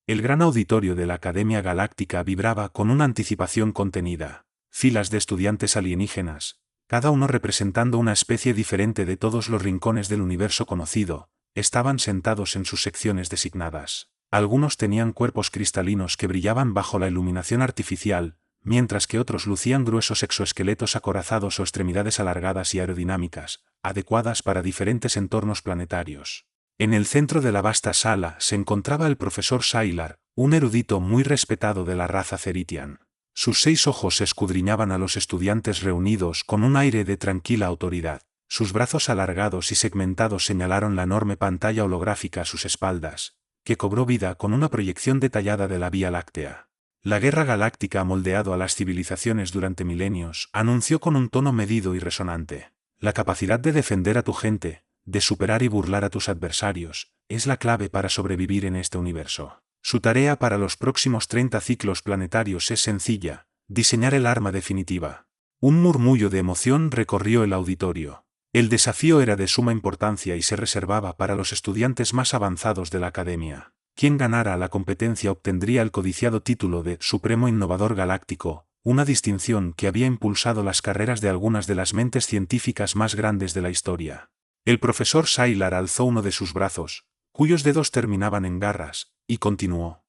El gran auditorio de la Academia Galáctica vibraba con una anticipación contenida. Filas de estudiantes alienígenas, cada uno representando una especie diferente de todos los rincones del universo conocido, estaban sentados en sus secciones designadas. Algunos tenían cuerpos cristalinos que brillaban bajo la iluminación artificial, mientras que otros lucían gruesos exoesqueletos acorazados o extremidades alargadas y aerodinámicas, adecuadas para diferentes entornos planetarios. En el centro de la vasta sala se encontraba el profesor Sylar, un erudito muy respetado de la raza Ceritian. Sus 6 ojos escudriñaban a los estudiantes reunidos con un aire de tranquila autoridad. Sus brazos alargados y segmentados señalaron la enorme pantalla holográfica a sus espaldas, que cobró vida con una proyección detallada de la Vía Láctea. La guerra galáctica moldeado a las civilizaciones durante milenios, anunció con un tono medido y resonante. La capacidad de defender a tu gente, de superar y burlar a tus adversarios, es la clave para sobrevivir en este universo. Su tarea para los próximos 30 ciclos planetarios es sencilla: diseñar el arma definitiva. Un murmullo de emoción recorrió el auditorio. El desafío era de suma importancia y se reservaba para los estudiantes más avanzados de la Academia. Quien ganara la competencia obtendría el codiciado título de Supremo Innovador Galáctico, una distinción que había impulsado las carreras de algunas de las mentes científicas más grandes de la historia. El profesor Sylar alzó uno de sus brazos, cuyos dedos terminaban en garras, y continuó.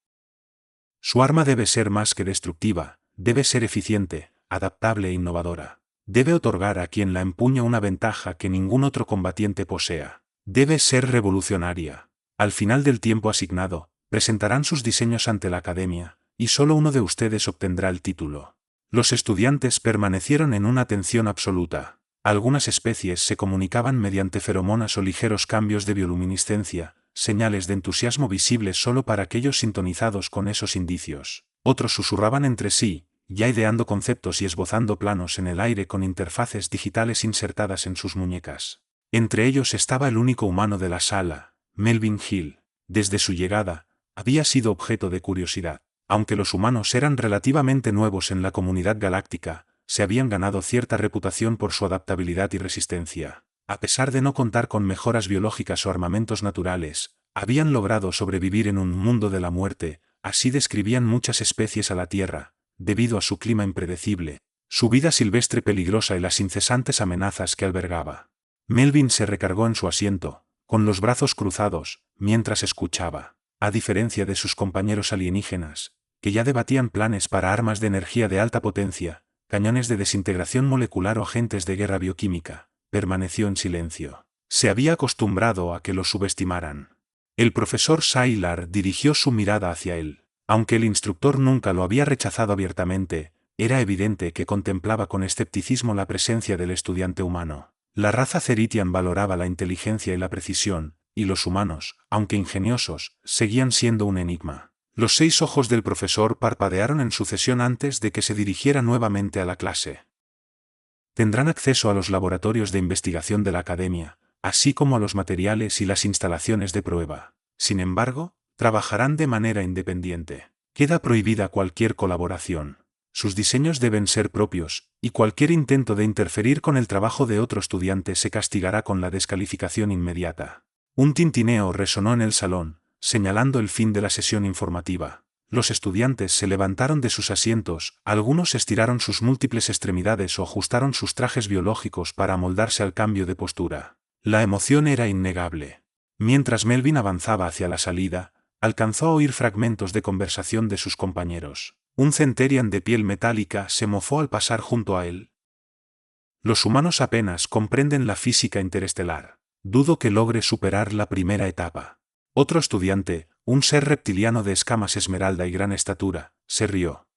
Su arma debe ser más que destructiva, debe ser eficiente, adaptable e innovadora. Debe otorgar a quien la empuña una ventaja que ningún otro combatiente posea. Debe ser revolucionaria. Al final del tiempo asignado, presentarán sus diseños ante la Academia, y solo uno de ustedes obtendrá el título. Los estudiantes permanecieron en una atención absoluta. Algunas especies se comunicaban mediante feromonas o ligeros cambios de bioluminiscencia, señales de entusiasmo visibles solo para aquellos sintonizados con esos indicios. Otros susurraban entre sí, ya ideando conceptos y esbozando planos en el aire con interfaces digitales insertadas en sus muñecas. Entre ellos estaba el único humano de la sala, Melvin Hill. Desde su llegada, había sido objeto de curiosidad. Aunque los humanos eran relativamente nuevos en la comunidad galáctica, se habían ganado cierta reputación por su adaptabilidad y resistencia. A pesar de no contar con mejoras biológicas o armamentos naturales, habían logrado sobrevivir en un mundo de la muerte, así describían muchas especies a la Tierra, debido a su clima impredecible, su vida silvestre peligrosa y las incesantes amenazas que albergaba. Melvin se recargó en su asiento, con los brazos cruzados, mientras escuchaba. A diferencia de sus compañeros alienígenas, que ya debatían planes para armas de energía de alta potencia, cañones de desintegración molecular o agentes de guerra bioquímica, permaneció en silencio. Se había acostumbrado a que lo subestimaran. El profesor Sylar dirigió su mirada hacia él. Aunque el instructor nunca lo había rechazado abiertamente, era evidente que contemplaba con escepticismo la presencia del estudiante humano. La raza Ceritian valoraba la inteligencia y la precisión, y los humanos, aunque ingeniosos, seguían siendo un enigma. Los 6 ojos del profesor parpadearon en sucesión antes de que se dirigiera nuevamente a la clase. Tendrán acceso a los laboratorios de investigación de la Academia, así como a los materiales y las instalaciones de prueba. Sin embargo, trabajarán de manera independiente. Queda prohibida cualquier colaboración. Sus diseños deben ser propios, y cualquier intento de interferir con el trabajo de otro estudiante se castigará con la descalificación inmediata. Un tintineo resonó en el salón, señalando el fin de la sesión informativa. Los estudiantes se levantaron de sus asientos, algunos estiraron sus múltiples extremidades o ajustaron sus trajes biológicos para amoldarse al cambio de postura. La emoción era innegable. Mientras Melvin avanzaba hacia la salida, alcanzó a oír fragmentos de conversación de sus compañeros. Un Centurion de piel metálica se mofó al pasar junto a él. Los humanos apenas comprenden la física interestelar. Dudo que logre superar la primera etapa. Otro estudiante, un ser reptiliano de escamas esmeralda y gran estatura, se rió.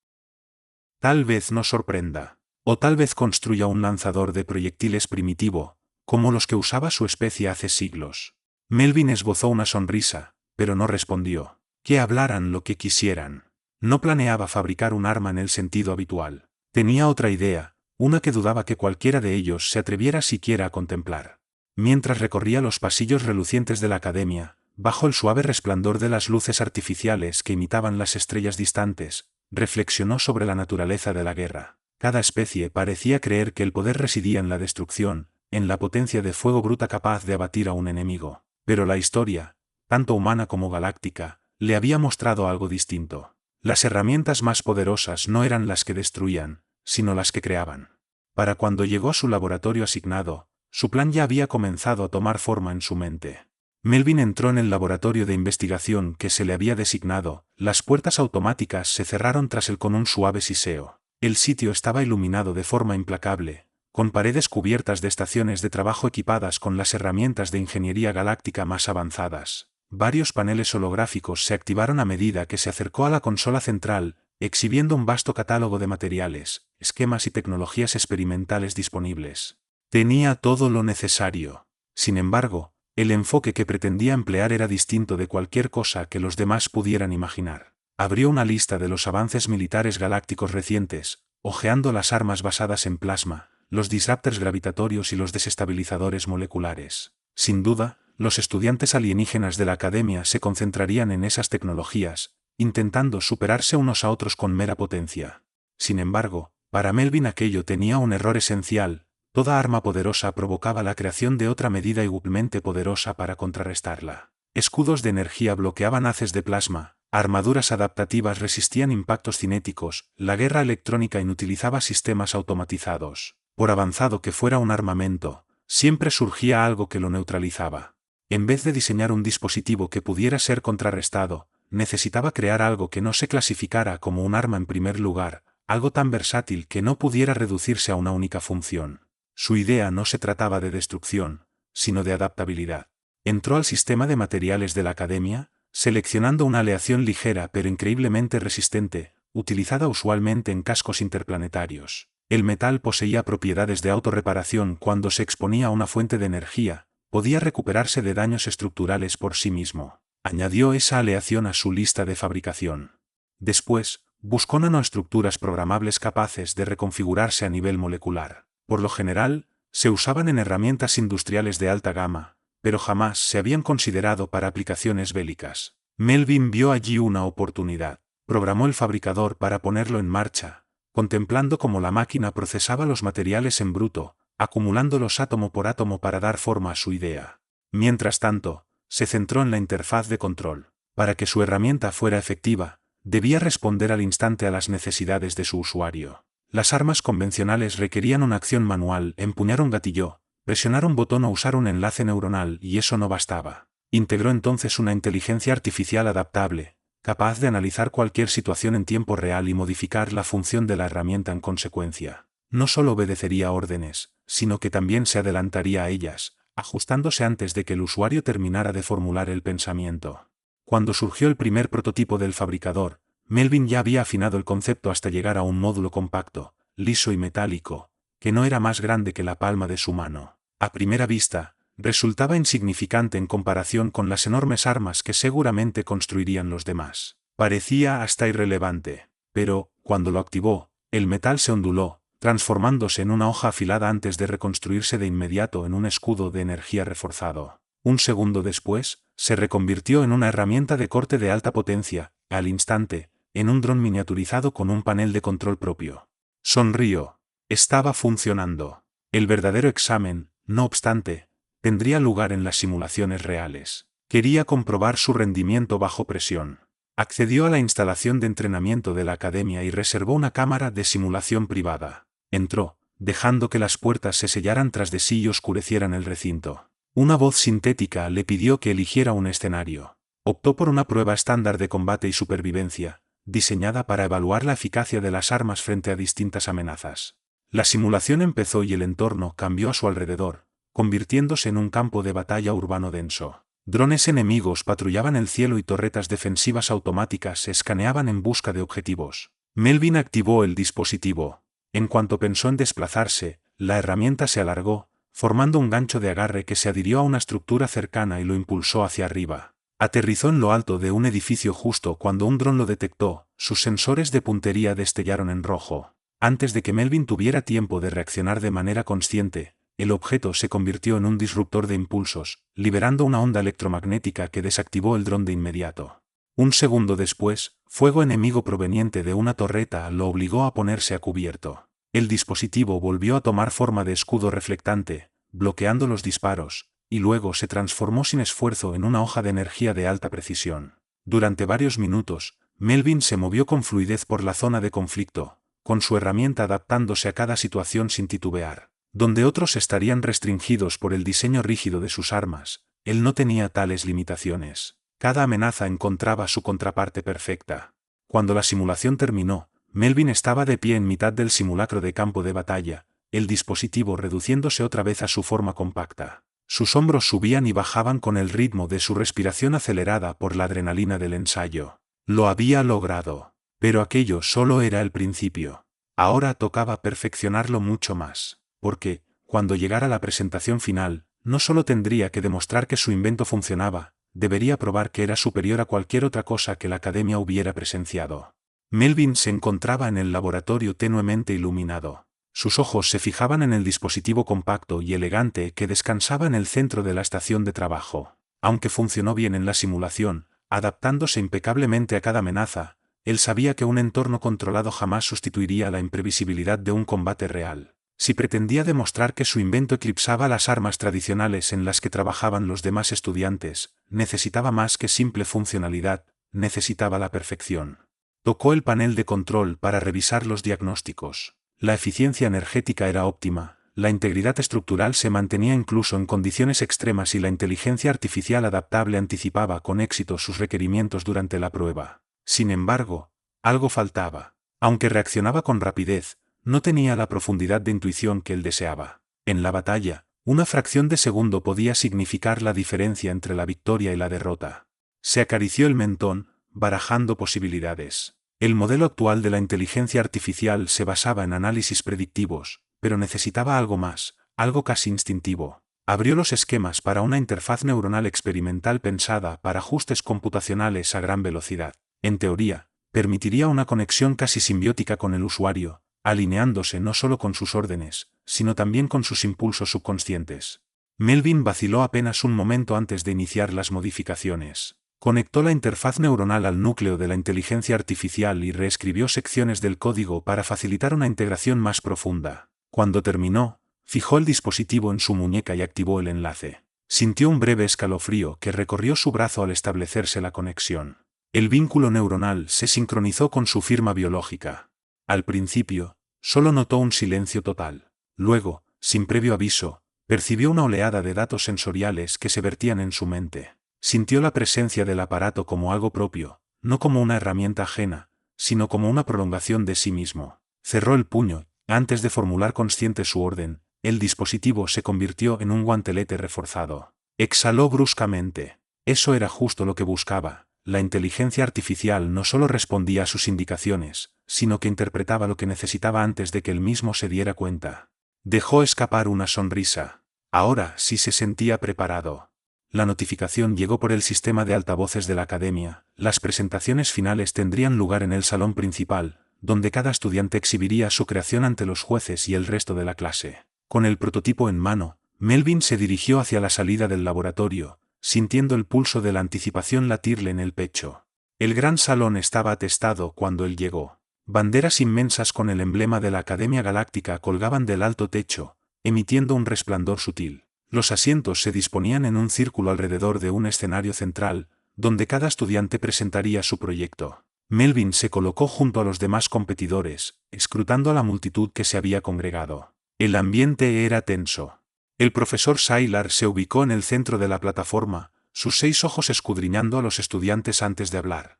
Tal vez nos sorprenda. O tal vez construya un lanzador de proyectiles primitivo, como los que usaba su especie hace siglos. Melvin esbozó una sonrisa, pero no respondió. Que hablaran lo que quisieran. No planeaba fabricar un arma en el sentido habitual. Tenía otra idea, una que dudaba que cualquiera de ellos se atreviera siquiera a contemplar. Mientras recorría los pasillos relucientes de la Academia, bajo el suave resplandor de las luces artificiales que imitaban las estrellas distantes, reflexionó sobre la naturaleza de la guerra. Cada especie parecía creer que el poder residía en la destrucción, en la potencia de fuego bruta capaz de abatir a un enemigo. Pero la historia, tanto humana como galáctica, le había mostrado algo distinto. Las herramientas más poderosas no eran las que destruían, sino las que creaban. Para cuando llegó a su laboratorio asignado, su plan ya había comenzado a tomar forma en su mente. Melvin entró en el laboratorio de investigación que se le había designado, las puertas automáticas se cerraron tras él con un suave siseo. El sitio estaba iluminado de forma implacable, con paredes cubiertas de estaciones de trabajo equipadas con las herramientas de ingeniería galáctica más avanzadas. Varios paneles holográficos se activaron a medida que se acercó a la consola central, exhibiendo un vasto catálogo de materiales, esquemas y tecnologías experimentales disponibles. Tenía todo lo necesario. Sin embargo, el enfoque que pretendía emplear era distinto de cualquier cosa que los demás pudieran imaginar. Abrió una lista de los avances militares galácticos recientes, hojeando las armas basadas en plasma, los disruptors gravitatorios y los desestabilizadores moleculares. Sin duda, los estudiantes alienígenas de la Academia se concentrarían en esas tecnologías, intentando superarse unos a otros con mera potencia. Sin embargo, para Melvin aquello tenía un error esencial: toda arma poderosa provocaba la creación de otra medida igualmente poderosa para contrarrestarla. Escudos de energía bloqueaban haces de plasma, armaduras adaptativas resistían impactos cinéticos, la guerra electrónica inutilizaba sistemas automatizados. Por avanzado que fuera un armamento, siempre surgía algo que lo neutralizaba. En vez de diseñar un dispositivo que pudiera ser contrarrestado, necesitaba crear algo que no se clasificara como un arma en primer lugar, algo tan versátil que no pudiera reducirse a una única función. Su idea no se trataba de destrucción, sino de adaptabilidad. Entró al sistema de materiales de la Academia, seleccionando una aleación ligera pero increíblemente resistente, utilizada usualmente en cascos interplanetarios. El metal poseía propiedades de autorreparación cuando se exponía a una fuente de energía, podía recuperarse de daños estructurales por sí mismo. Añadió esa aleación a su lista de fabricación. Después, buscó nanoestructuras programables capaces de reconfigurarse a nivel molecular. Por lo general, se usaban en herramientas industriales de alta gama, pero jamás se habían considerado para aplicaciones bélicas. Melvin vio allí una oportunidad. Programó el fabricador para ponerlo en marcha, contemplando cómo la máquina procesaba los materiales en bruto, acumulándolos átomo por átomo para dar forma a su idea. Mientras tanto, se centró en la interfaz de control. Para que su herramienta fuera efectiva, debía responder al instante a las necesidades de su usuario. Las armas convencionales requerían una acción manual: empuñar un gatillo, presionar un botón o usar un enlace neuronal, y eso no bastaba. Integró entonces una inteligencia artificial adaptable, capaz de analizar cualquier situación en tiempo real y modificar la función de la herramienta en consecuencia. No solo obedecería órdenes, sino que también se adelantaría a ellas, ajustándose antes de que el usuario terminara de formular el pensamiento. Cuando surgió el primer prototipo del fabricador, Melvin ya había afinado el concepto hasta llegar a un módulo compacto, liso y metálico, que no era más grande que la palma de su mano. A primera vista, resultaba insignificante en comparación con las enormes armas que seguramente construirían los demás. Parecía hasta irrelevante, pero, cuando lo activó, el metal se onduló, transformándose en una hoja afilada antes de reconstruirse de inmediato en un escudo de energía reforzado. Un segundo después, se reconvirtió en una herramienta de corte de alta potencia, al instante, en un dron miniaturizado con un panel de control propio. Sonrió. Estaba funcionando. El verdadero examen, no obstante, tendría lugar en las simulaciones reales. Quería comprobar su rendimiento bajo presión. Accedió a la instalación de entrenamiento de la Academia y reservó una cámara de simulación privada. Entró, dejando que las puertas se sellaran tras de sí y oscurecieran el recinto. Una voz sintética le pidió que eligiera un escenario. Optó por una prueba estándar de combate y supervivencia, diseñada para evaluar la eficacia de las armas frente a distintas amenazas. La simulación empezó y el entorno cambió a su alrededor, convirtiéndose en un campo de batalla urbano denso. Drones enemigos patrullaban el cielo y torretas defensivas automáticas se escaneaban en busca de objetivos. Melvin activó el dispositivo. En cuanto pensó en desplazarse, la herramienta se alargó, formando un gancho de agarre que se adhirió a una estructura cercana y lo impulsó hacia arriba. Aterrizó en lo alto de un edificio justo cuando un dron lo detectó, sus sensores de puntería destellaron en rojo. Antes de que Melvin tuviera tiempo de reaccionar de manera consciente, el objeto se convirtió en un disruptor de impulsos, liberando una onda electromagnética que desactivó el dron de inmediato. Un segundo después, fuego enemigo proveniente de una torreta lo obligó a ponerse a cubierto. El dispositivo volvió a tomar forma de escudo reflectante, bloqueando los disparos, y luego se transformó sin esfuerzo en una hoja de energía de alta precisión. Durante varios minutos, Melvin se movió con fluidez por la zona de conflicto, con su herramienta adaptándose a cada situación sin titubear. Donde otros estarían restringidos por el diseño rígido de sus armas, él no tenía tales limitaciones. Cada amenaza encontraba su contraparte perfecta. Cuando la simulación terminó, Melvin estaba de pie en mitad del simulacro de campo de batalla, el dispositivo reduciéndose otra vez a su forma compacta. Sus hombros subían y bajaban con el ritmo de su respiración acelerada por la adrenalina del ensayo. Lo había logrado. Pero aquello solo era el principio. Ahora tocaba perfeccionarlo mucho más, porque, cuando llegara la presentación final, no solo tendría que demostrar que su invento funcionaba, debería probar que era superior a cualquier otra cosa que la academia hubiera presenciado. Melvin se encontraba en el laboratorio tenuemente iluminado. Sus ojos se fijaban en el dispositivo compacto y elegante que descansaba en el centro de la estación de trabajo. Aunque funcionó bien en la simulación, adaptándose impecablemente a cada amenaza, él sabía que un entorno controlado jamás sustituiría la imprevisibilidad de un combate real. Si pretendía demostrar que su invento eclipsaba las armas tradicionales en las que trabajaban los demás estudiantes, necesitaba más que simple funcionalidad, necesitaba la perfección. Tocó el panel de control para revisar los diagnósticos. La eficiencia energética era óptima, la integridad estructural se mantenía incluso en condiciones extremas y la inteligencia artificial adaptable anticipaba con éxito sus requerimientos durante la prueba. Sin embargo, algo faltaba. Aunque reaccionaba con rapidez, no tenía la profundidad de intuición que él deseaba. En la batalla, una fracción de segundo podía significar la diferencia entre la victoria y la derrota. Se acarició el mentón, barajando posibilidades. El modelo actual de la inteligencia artificial se basaba en análisis predictivos, pero necesitaba algo más, algo casi instintivo. Abrió los esquemas para una interfaz neuronal experimental pensada para ajustes computacionales a gran velocidad. En teoría, permitiría una conexión casi simbiótica con el usuario, alineándose no solo con sus órdenes, sino también con sus impulsos subconscientes. Melvin vaciló apenas un momento antes de iniciar las modificaciones. Conectó la interfaz neuronal al núcleo de la inteligencia artificial y reescribió secciones del código para facilitar una integración más profunda. Cuando terminó, fijó el dispositivo en su muñeca y activó el enlace. Sintió un breve escalofrío que recorrió su brazo al establecerse la conexión. El vínculo neuronal se sincronizó con su firma biológica. Al principio, solo notó un silencio total. Luego, sin previo aviso, percibió una oleada de datos sensoriales que se vertían en su mente. Sintió la presencia del aparato como algo propio, no como una herramienta ajena, sino como una prolongación de sí mismo. Cerró el puño, antes de formular consciente su orden, el dispositivo se convirtió en un guantelete reforzado. Exhaló bruscamente. Eso era justo lo que buscaba. La inteligencia artificial no solo respondía a sus indicaciones, sino que interpretaba lo que necesitaba antes de que él mismo se diera cuenta. Dejó escapar una sonrisa. Ahora sí se sentía preparado. La notificación llegó por el sistema de altavoces de la academia. Las presentaciones finales tendrían lugar en el salón principal, donde cada estudiante exhibiría su creación ante los jueces y el resto de la clase. Con el prototipo en mano, Melvin se dirigió hacia la salida del laboratorio, sintiendo el pulso de la anticipación latirle en el pecho. El gran salón estaba atestado cuando él llegó. Banderas inmensas con el emblema de la Academia Galáctica colgaban del alto techo, emitiendo un resplandor sutil. Los asientos se disponían en un círculo alrededor de un escenario central, donde cada estudiante presentaría su proyecto. Melvin se colocó junto a los demás competidores, escrutando a la multitud que se había congregado. El ambiente era tenso. El profesor Sylar se ubicó en el centro de la plataforma, sus 6 ojos escudriñando a los estudiantes antes de hablar.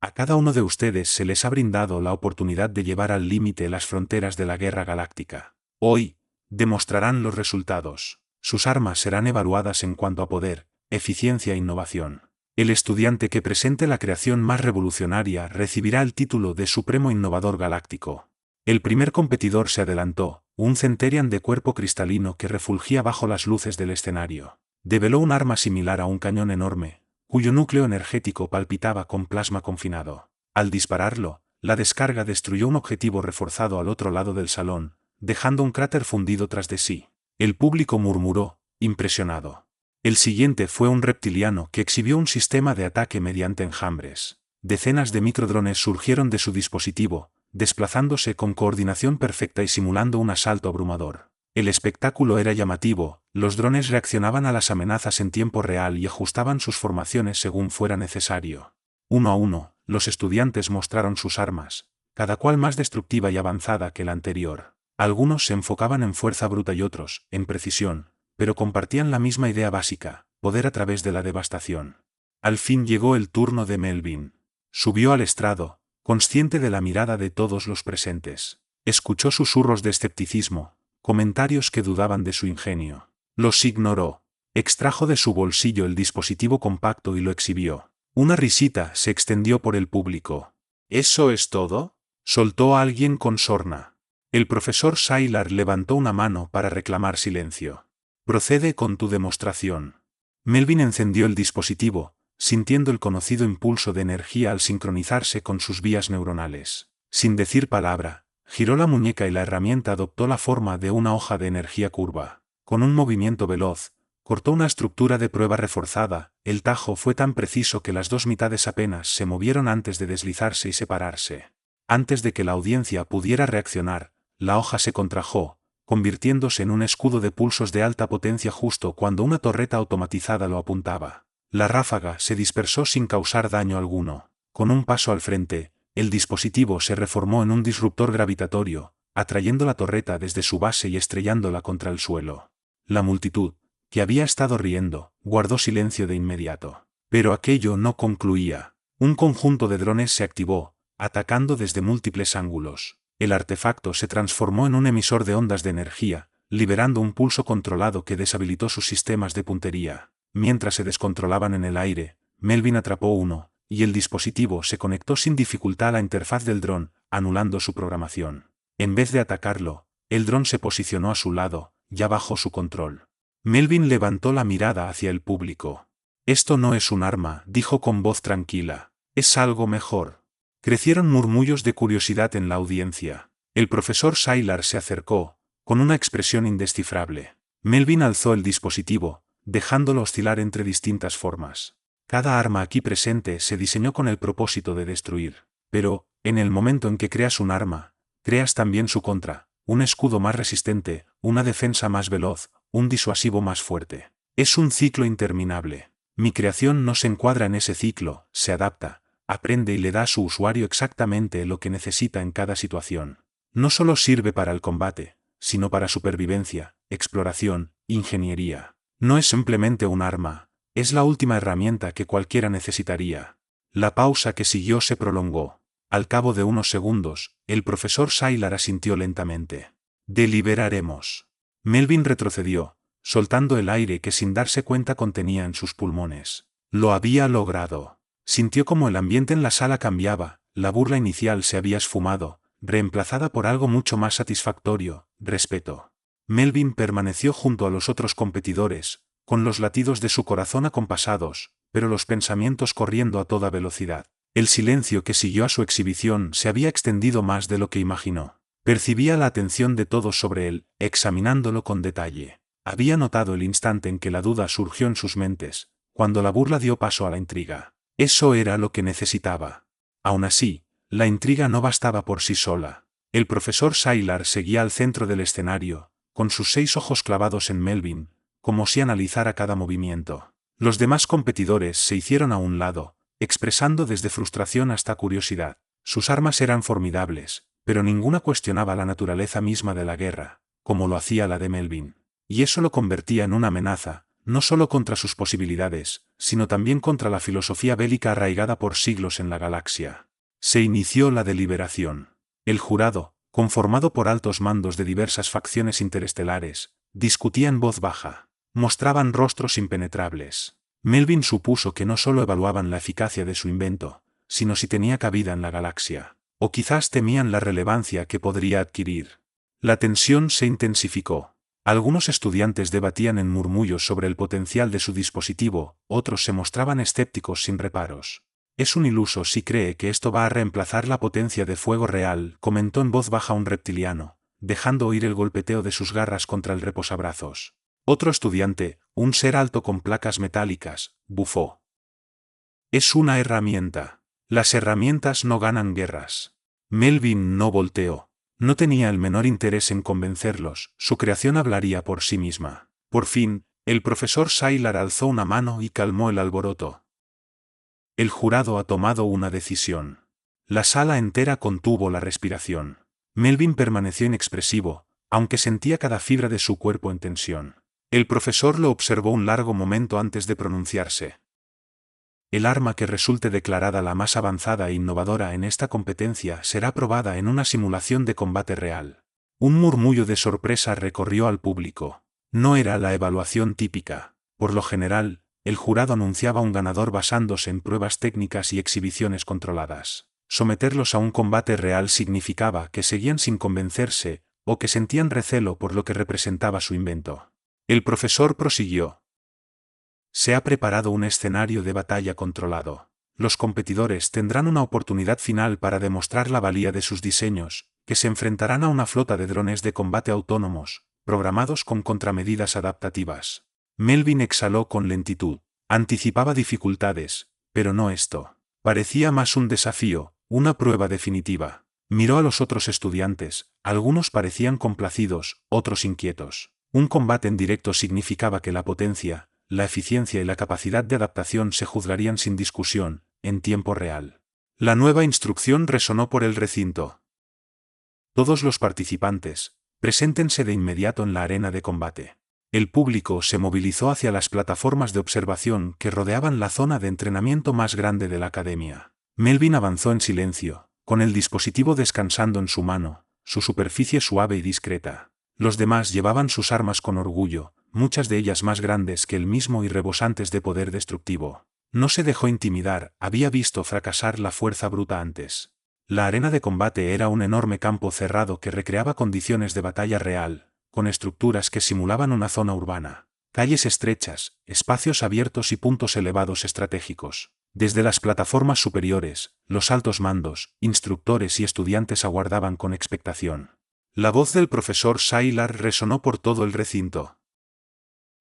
A cada uno de ustedes se les ha brindado la oportunidad de llevar al límite las fronteras de la guerra galáctica. Hoy, demostrarán los resultados. Sus armas serán evaluadas en cuanto a poder, eficiencia e innovación. El estudiante que presente la creación más revolucionaria recibirá el título de Supremo Innovador Galáctico. El primer competidor se adelantó, un Centurion de cuerpo cristalino que refulgía bajo las luces del escenario. Develó un arma similar a un cañón enorme, cuyo núcleo energético palpitaba con plasma confinado. Al dispararlo, la descarga destruyó un objetivo reforzado al otro lado del salón, dejando un cráter fundido tras de sí. El público murmuró, impresionado. El siguiente fue un reptiliano que exhibió un sistema de ataque mediante enjambres. Decenas de microdrones surgieron de su dispositivo, desplazándose con coordinación perfecta y simulando un asalto abrumador. El espectáculo era llamativo, Los drones reaccionaban a las amenazas en tiempo real y ajustaban sus formaciones según fuera necesario. Uno a uno, los estudiantes mostraron sus armas, cada cual más destructiva y avanzada que la anterior. Algunos se enfocaban en fuerza bruta y otros, en precisión, pero compartían la misma idea básica: poder a través de la devastación. Al fin llegó el turno de Melvin. Subió al estrado, consciente de la mirada de todos los presentes. Escuchó susurros de escepticismo, comentarios que dudaban de su ingenio. Los ignoró. Extrajo de su bolsillo el dispositivo compacto y lo exhibió. Una risita se extendió por el público. ¿Eso es todo?, soltó a alguien con sorna. El profesor Sylar levantó una mano para reclamar silencio. Procede con tu demostración. Melvin encendió el dispositivo, sintiendo el conocido impulso de energía al sincronizarse con sus vías neuronales. Sin decir palabra, giró la muñeca y la herramienta adoptó la forma de una hoja de energía curva. Con un movimiento veloz, cortó una estructura de prueba reforzada. El tajo fue tan preciso que las dos mitades apenas se movieron antes de deslizarse y separarse. Antes de que la audiencia pudiera reaccionar, la hoja se contrajo, convirtiéndose en un escudo de pulsos de alta potencia justo cuando una torreta automatizada lo apuntaba. La ráfaga se dispersó sin causar daño alguno. Con un paso al frente, el dispositivo se reformó en un disruptor gravitatorio, atrayendo la torreta desde su base y estrellándola contra el suelo. La multitud, que había estado riendo, guardó silencio de inmediato. Pero aquello no concluía. Un conjunto de drones se activó, atacando desde múltiples ángulos. El artefacto se transformó en un emisor de ondas de energía, liberando un pulso controlado que deshabilitó sus sistemas de puntería. Mientras se descontrolaban en el aire, Melvin atrapó uno, y el dispositivo se conectó sin dificultad a la interfaz del dron, anulando su programación. En vez de atacarlo, el dron se posicionó a su lado, ya bajo su control. Melvin levantó la mirada hacia el público. «Esto no es un arma», dijo con voz tranquila. «Es algo mejor». Crecieron murmullos de curiosidad en la audiencia. El profesor Sylar se acercó, con una expresión indescifrable. Melvin alzó el dispositivo, dejándolo oscilar entre distintas formas. Cada arma aquí presente se diseñó con el propósito de destruir. Pero, en el momento en que creas un arma, creas también su contra, un escudo más resistente, una defensa más veloz, un disuasivo más fuerte. Es un ciclo interminable. Mi creación no se encuadra en ese ciclo, se adapta, aprende y le da a su usuario exactamente lo que necesita en cada situación. No solo sirve para el combate, sino para supervivencia, exploración, ingeniería. No es simplemente un arma, es la última herramienta que cualquiera necesitaría. La pausa que siguió se prolongó. Al cabo de unos segundos, el profesor Sylar asintió lentamente. «Deliberaremos». Melvin retrocedió, soltando el aire que sin darse cuenta contenía en sus pulmones. Lo había logrado. Sintió como el ambiente en la sala cambiaba, la burla inicial se había esfumado, reemplazada por algo mucho más satisfactorio: respeto. Melvin permaneció junto a los otros competidores, con los latidos de su corazón acompasados, pero los pensamientos corriendo a toda velocidad. El silencio que siguió a su exhibición se había extendido más de lo que imaginó. Percibía la atención de todos sobre él, examinándolo con detalle. Había notado el instante en que la duda surgió en sus mentes, cuando la burla dio paso a la intriga. Eso era lo que necesitaba. Aún así, la intriga no bastaba por sí sola. El profesor Sylar seguía al centro del escenario, con sus 6 ojos clavados en Melvin, como si analizara cada movimiento. Los demás competidores se hicieron a un lado, expresando desde frustración hasta curiosidad. Sus armas eran formidables, pero ninguna cuestionaba la naturaleza misma de la guerra, como lo hacía la de Melvin. Y eso lo convertía en una amenaza, no solo contra sus posibilidades, sino también contra la filosofía bélica arraigada por siglos en la galaxia. Se inició la deliberación. El jurado, conformado por altos mandos de diversas facciones interestelares, discutía en voz baja. Mostraban rostros impenetrables. Melvin supuso que no solo evaluaban la eficacia de su invento, sino si tenía cabida en la galaxia. O quizás temían la relevancia que podría adquirir. La tensión se intensificó. Algunos estudiantes debatían en murmullos sobre el potencial de su dispositivo, otros se mostraban escépticos sin reparos. «Es un iluso si cree que esto va a reemplazar la potencia de fuego real», comentó en voz baja un reptiliano, dejando oír el golpeteo de sus garras contra el reposabrazos. Otro estudiante, un ser alto con placas metálicas, bufó. «Es una herramienta. Las herramientas no ganan guerras». Melvin no volteó. No tenía el menor interés en convencerlos, su creación hablaría por sí misma. Por fin, el profesor Sylar alzó una mano y calmó el alboroto. El jurado ha tomado una decisión. La sala entera contuvo la respiración. Melvin permaneció inexpresivo, aunque sentía cada fibra de su cuerpo en tensión. El profesor lo observó un largo momento antes de pronunciarse. El arma que resulte declarada la más avanzada e innovadora en esta competencia será probada en una simulación de combate real. Un murmullo de sorpresa recorrió al público. No era la evaluación típica. Por lo general, el jurado anunciaba un ganador basándose en pruebas técnicas y exhibiciones controladas. Someterlos a un combate real significaba que seguían sin convencerse, o que sentían recelo por lo que representaba su invento. El profesor prosiguió. Se ha preparado un escenario de batalla controlado. Los competidores tendrán una oportunidad final para demostrar la valía de sus diseños, que se enfrentarán a una flota de drones de combate autónomos, programados con contramedidas adaptativas. Melvin exhaló con lentitud. Anticipaba dificultades, pero no esto. Parecía más un desafío, una prueba definitiva. Miró a los otros estudiantes, algunos parecían complacidos, otros inquietos. Un combate en directo significaba que la potencia, la eficiencia y la capacidad de adaptación se juzgarían sin discusión, en tiempo real. La nueva instrucción resonó por el recinto. Todos los participantes, preséntense de inmediato en la arena de combate. El público se movilizó hacia las plataformas de observación que rodeaban la zona de entrenamiento más grande de la academia. Melvin avanzó en silencio, con el dispositivo descansando en su mano, su superficie suave y discreta. Los demás llevaban sus armas con orgullo, muchas de ellas más grandes que él mismo y rebosantes de poder destructivo. No se dejó intimidar, había visto fracasar la fuerza bruta antes. La arena de combate era un enorme campo cerrado que recreaba condiciones de batalla real, con estructuras que simulaban una zona urbana. Calles estrechas, espacios abiertos y puntos elevados estratégicos. Desde las plataformas superiores, los altos mandos, instructores y estudiantes aguardaban con expectación. La voz del profesor Sylar resonó por todo el recinto.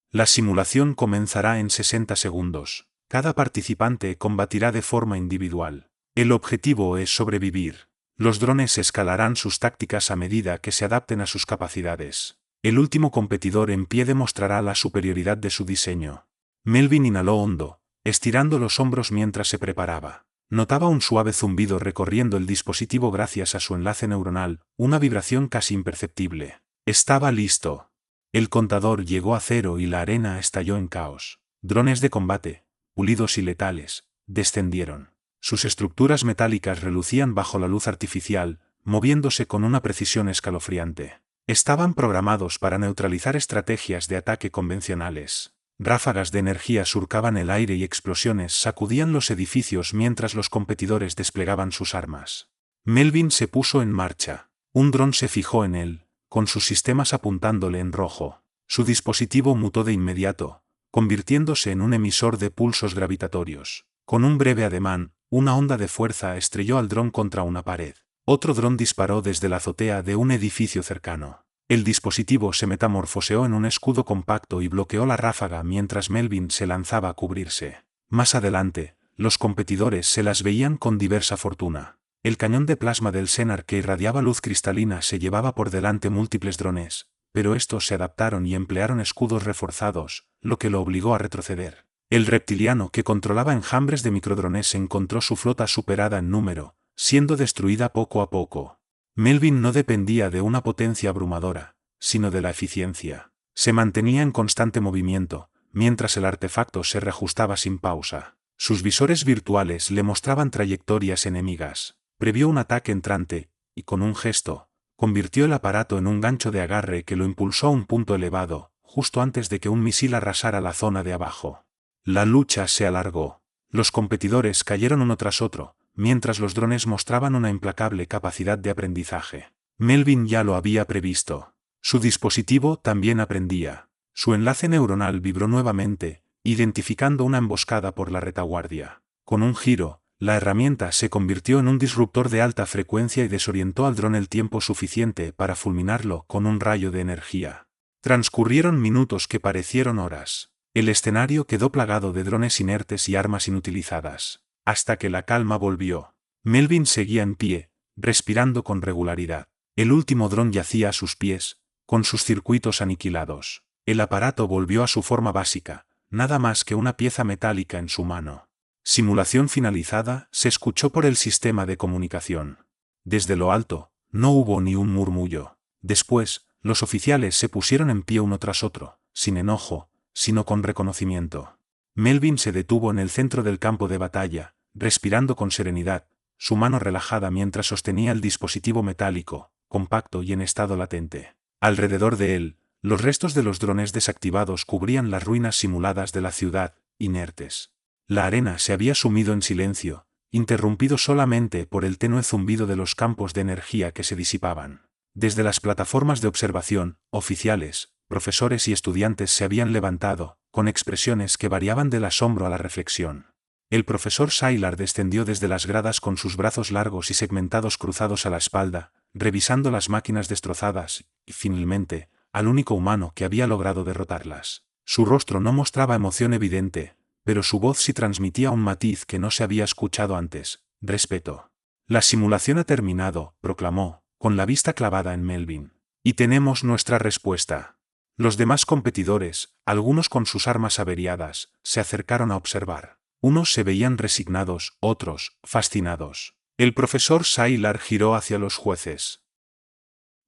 La simulación comenzará en 60 segundos. Cada participante combatirá de forma individual. El objetivo es sobrevivir. Los drones escalarán sus tácticas a medida que se adapten a sus capacidades. El último competidor en pie demostrará la superioridad de su diseño. Melvin inhaló hondo, estirando los hombros mientras se preparaba. Notaba un suave zumbido recorriendo el dispositivo gracias a su enlace neuronal, una vibración casi imperceptible. Estaba listo. El contador llegó a cero y la arena estalló en caos. Drones de combate, pulidos y letales, descendieron. Sus estructuras metálicas relucían bajo la luz artificial, moviéndose con una precisión escalofriante. Estaban programados para neutralizar estrategias de ataque convencionales. Ráfagas de energía surcaban el aire y explosiones sacudían los edificios mientras los competidores desplegaban sus armas. Melvin se puso en marcha. Un dron se fijó en él, con sus sistemas apuntándole en rojo. Su dispositivo mutó de inmediato, convirtiéndose en un emisor de pulsos gravitatorios. Con un breve ademán, una onda de fuerza estrelló al dron contra una pared. Otro dron disparó desde la azotea de un edificio cercano. El dispositivo se metamorfoseó en un escudo compacto y bloqueó la ráfaga mientras Melvin se lanzaba a cubrirse. Más adelante, los competidores se las veían con diversa fortuna. El cañón de plasma del Senar que irradiaba luz cristalina se llevaba por delante múltiples drones, pero estos se adaptaron y emplearon escudos reforzados, lo que lo obligó a retroceder. El reptiliano que controlaba enjambres de microdrones encontró su flota superada en número, siendo destruida poco a poco. Melvin no dependía de una potencia abrumadora, sino de la eficiencia. Se mantenía en constante movimiento, mientras el artefacto se reajustaba sin pausa. Sus visores virtuales le mostraban trayectorias enemigas. Previó un ataque entrante, y con un gesto, convirtió el aparato en un gancho de agarre que lo impulsó a un punto elevado, justo antes de que un misil arrasara la zona de abajo. La lucha se alargó. Los competidores cayeron uno tras otro, mientras los drones mostraban una implacable capacidad de aprendizaje. Melvin ya lo había previsto. Su dispositivo también aprendía. Su enlace neuronal vibró nuevamente, identificando una emboscada por la retaguardia. Con un giro, la herramienta se convirtió en un disruptor de alta frecuencia y desorientó al dron el tiempo suficiente para fulminarlo con un rayo de energía. Transcurrieron minutos que parecieron horas. El escenario quedó plagado de drones inertes y armas inutilizadas. Hasta que la calma volvió. Melvin seguía en pie, respirando con regularidad. El último dron yacía a sus pies, con sus circuitos aniquilados. El aparato volvió a su forma básica, nada más que una pieza metálica en su mano. Simulación finalizada, se escuchó por el sistema de comunicación. Desde lo alto, no hubo ni un murmullo. Después, los oficiales se pusieron en pie uno tras otro, sin enojo, sino con reconocimiento. Melvin se detuvo en el centro del campo de batalla, respirando con serenidad, su mano relajada mientras sostenía el dispositivo metálico, compacto y en estado latente. Alrededor de él, los restos de los drones desactivados cubrían las ruinas simuladas de la ciudad, inertes. La arena se había sumido en silencio, interrumpido solamente por el tenue zumbido de los campos de energía que se disipaban. Desde las plataformas de observación, oficiales, profesores y estudiantes se habían levantado, con expresiones que variaban del asombro a la reflexión. El profesor Sylar descendió desde las gradas con sus brazos largos y segmentados cruzados a la espalda, revisando las máquinas destrozadas, y finalmente, al único humano que había logrado derrotarlas. Su rostro no mostraba emoción evidente, pero su voz sí transmitía un matiz que no se había escuchado antes: respeto. La simulación ha terminado, proclamó, con la vista clavada en Melvin. Y tenemos nuestra respuesta. Los demás competidores, algunos con sus armas averiadas, se acercaron a observar. Unos se veían resignados, otros, fascinados. El profesor Sylar giró hacia los jueces.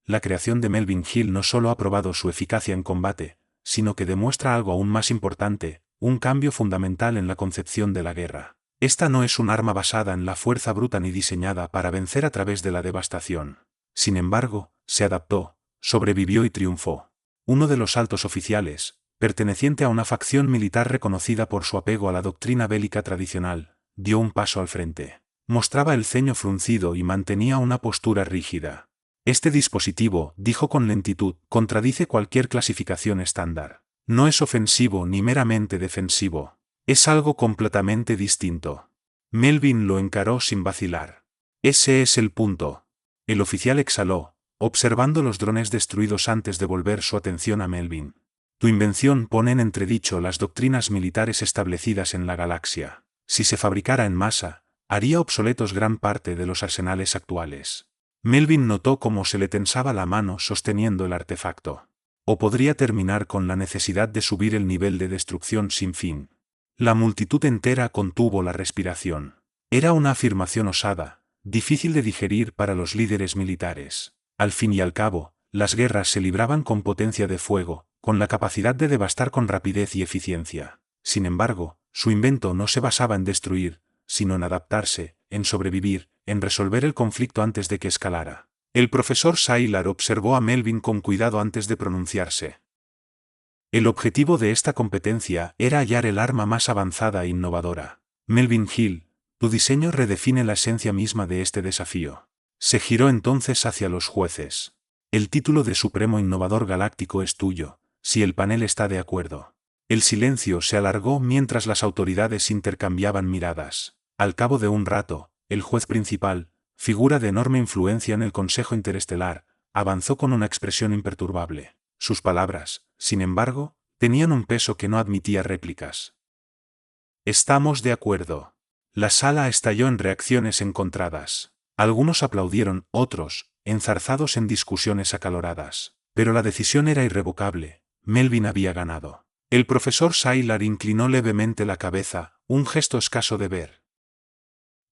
La creación de Melvin Hill no solo ha probado su eficacia en combate, sino que demuestra algo aún más importante, un cambio fundamental en la concepción de la guerra. Esta no es un arma basada en la fuerza bruta ni diseñada para vencer a través de la devastación. Sin embargo, se adaptó, sobrevivió y triunfó. Uno de los altos oficiales, perteneciente a una facción militar reconocida por su apego a la doctrina bélica tradicional, dio un paso al frente. Mostraba el ceño fruncido y mantenía una postura rígida. Este dispositivo, dijo con lentitud, contradice cualquier clasificación estándar. No es ofensivo ni meramente defensivo. Es algo completamente distinto. Melvin lo encaró sin vacilar. Ese es el punto. El oficial exhaló, observando los drones destruidos antes de volver su atención a Melvin. Tu invención pone en entredicho las doctrinas militares establecidas en la galaxia. Si se fabricara en masa, haría obsoletos gran parte de los arsenales actuales. Melvin notó cómo se le tensaba la mano sosteniendo el artefacto. O podría terminar con la necesidad de subir el nivel de destrucción sin fin. La multitud entera contuvo la respiración. Era una afirmación osada, difícil de digerir para los líderes militares. Al fin y al cabo, las guerras se libraban con potencia de fuego, con la capacidad de devastar con rapidez y eficiencia. Sin embargo, su invento no se basaba en destruir, sino en adaptarse, en sobrevivir, en resolver el conflicto antes de que escalara. El profesor Sylar observó a Melvin con cuidado antes de pronunciarse. El objetivo de esta competencia era hallar el arma más avanzada e innovadora. Melvin Hill, tu diseño redefine la esencia misma de este desafío. Se giró entonces hacia los jueces. El título de Supremo Innovador Galáctico es tuyo, si el panel está de acuerdo. El silencio se alargó mientras las autoridades intercambiaban miradas. Al cabo de un rato, el juez principal, figura de enorme influencia en el Consejo Interestelar, avanzó con una expresión imperturbable. Sus palabras, sin embargo, tenían un peso que no admitía réplicas. Estamos de acuerdo. La sala estalló en reacciones encontradas. Algunos aplaudieron, otros, enzarzados en discusiones acaloradas. Pero la decisión era irrevocable. Melvin había ganado. El profesor Sylar inclinó levemente la cabeza, un gesto escaso de ver.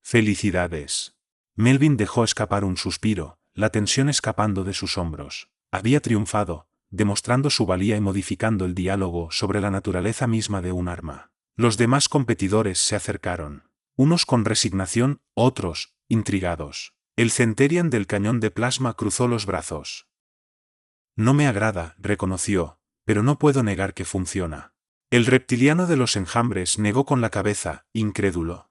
Felicidades. Melvin dejó escapar un suspiro, la tensión escapando de sus hombros. Había triunfado, demostrando su valía y modificando el diálogo sobre la naturaleza misma de un arma. Los demás competidores se acercaron. Unos con resignación, otros, intrigados. El Centurion del cañón de plasma cruzó los brazos. No me agrada, reconoció, pero no puedo negar que funciona. El reptiliano de los enjambres negó con la cabeza, incrédulo.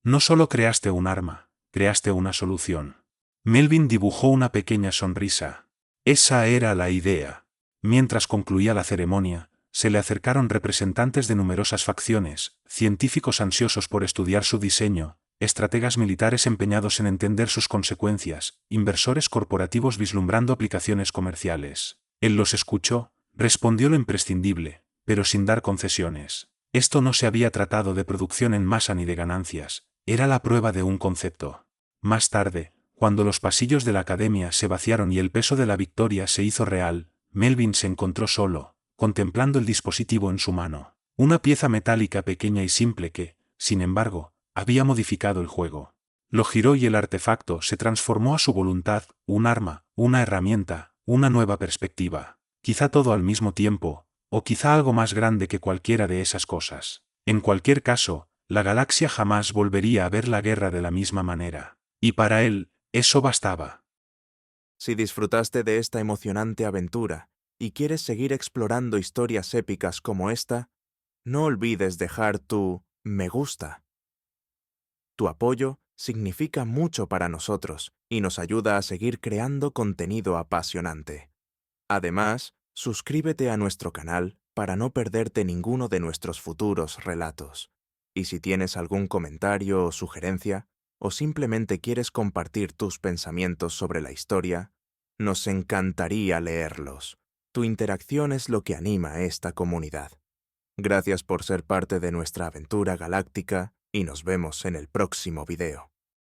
No solo creaste un arma, creaste una solución. Melvin dibujó una pequeña sonrisa. Esa era la idea. Mientras concluía la ceremonia, se le acercaron representantes de numerosas facciones, científicos ansiosos por estudiar su diseño, estrategas militares empeñados en entender sus consecuencias, inversores corporativos vislumbrando aplicaciones comerciales. Él los escuchó, respondió lo imprescindible, pero sin dar concesiones. Esto no se había tratado de producción en masa ni de ganancias, era la prueba de un concepto. Más tarde, cuando los pasillos de la academia se vaciaron y el peso de la victoria se hizo real, Melvin se encontró solo, contemplando el dispositivo en su mano. Una pieza metálica pequeña y simple que, sin embargo, había modificado el juego. Lo giró y el artefacto se transformó a su voluntad, un arma, una herramienta, una nueva perspectiva. Quizá todo al mismo tiempo, o quizá algo más grande que cualquiera de esas cosas. En cualquier caso, la galaxia jamás volvería a ver la guerra de la misma manera. Y para él, eso bastaba. Si disfrutaste de esta emocionante aventura y quieres seguir explorando historias épicas como esta, no olvides dejar tu me gusta. Tu apoyo significa mucho para nosotros y nos ayuda a seguir creando contenido apasionante. Además, suscríbete a nuestro canal para no perderte ninguno de nuestros futuros relatos. Y si tienes algún comentario o sugerencia, o simplemente quieres compartir tus pensamientos sobre la historia, nos encantaría leerlos. Tu interacción es lo que anima a esta comunidad. Gracias por ser parte de nuestra aventura galáctica y nos vemos en el próximo video.